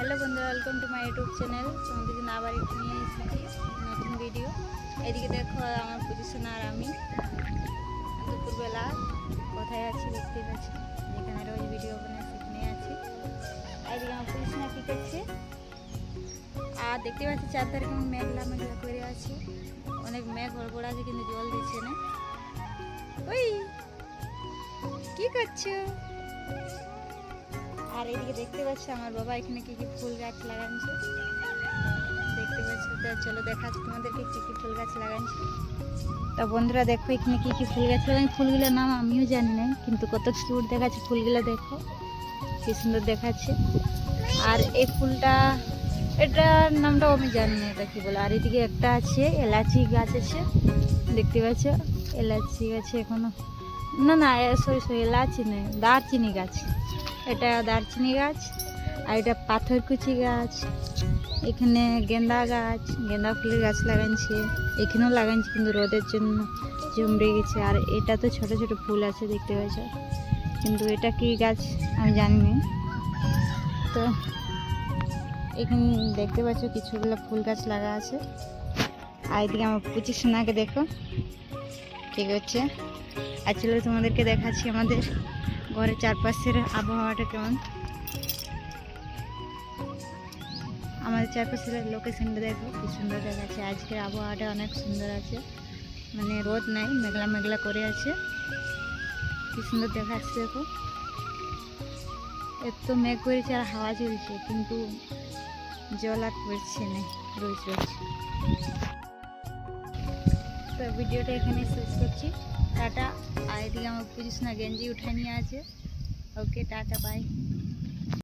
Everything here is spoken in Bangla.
হ্যালো বন্ধুরা, welcome to my YouTube channel. তোমাদের জন্য আবার একটু নিয়ে এসেছি নতুন ভিডিও। এদিকে দেখো আমার পজিশন আর আমি দুপুরবেলা কোথায় আছি দেখতে পাচ্ছি, যেখানে রোজ ভিডিও বানাই সেখানে আছি। এদিকে আমার পজিশন কী করছে, আর দেখতে পাচ্ছি চারধারে কেমন মেঘলা মেঘলা করে আছে। অনেক মেঘ গড়গড় আছে কিন্তু জল দিচ্ছে না। ওই কি করছো? আর এদিকে দেখতে পাচ্ছি আমার বাবা এখানে কি কি ফুল গাছ লাগাচ্ছে দেখতে পাচ্ছি। তো চলো দেখাচ্ছি তোমাদেরকে কি কি ফুল গাছ লাগাচ্ছে। তা বন্ধুরা দেখো এখানে কি কি ফুল গাছ লাগাই। ফুলগুলোর নাম আমিও জানি না, কিন্তু কত কিউট দেখাচ্ছে ফুলগুলো। দেখো কি সুন্দর দেখাচ্ছে। আর এই ফুলটা, এটার নামটাও আমি জানি না এটা কি বলে। আর এদিকে একটা আছে এলাচি গাছ আছে, দেখতে পাচ্ছ এলাচি গাছে এখনো না সরি এলাচি নেই, দারচিনি গাছ। এটা দারচিনি গাছ। আর এটা পাথরকুচি গাছ। এখানে গেন্দা গাছ, গেন্দা ফুলের গাছ লাগাইছে। এখানেও লাগাইছে কিন্তু রোদের জন্য জমড়ে গেছে। আর এটা তো ছোট ছোট ফুল আছে দেখতে পাচ্ছ, কিন্তু এটা কি গাছ আমি জানি না। তো এখানে দেখতে পাচ্ছ কিছুগুলো ফুল গাছ লাগা আছে। আর এদিকে আমার পুচি সোনাকে দেখো কি করছে। আর চলো তোমাদেরকে দেখাচ্ছি আমাদের ঘরের চারপাশের আবহাওয়াটা কেমন। আমাদের চারপাশের লোকেশনটা দেখো কি সুন্দর দেখাচ্ছে। আজকের আবহাওয়াটা অনেক সুন্দর আছে, মানে রোদ নাই, মেঘলা মেঘলা করে আছে, কি সুন্দর দেখাচ্ছে। দেখো এত মেঘ করেছে আর হাওয়া চলছে, কিন্তু জল আর পড়ছে না রোজ রোজ। তো ভিডিওটা এখানে শেষ করছি, টাটা। আর এদিকে আমার পুজিস না গেঞ্জি উঠায় নিয়ে আছে। Okay tata, by.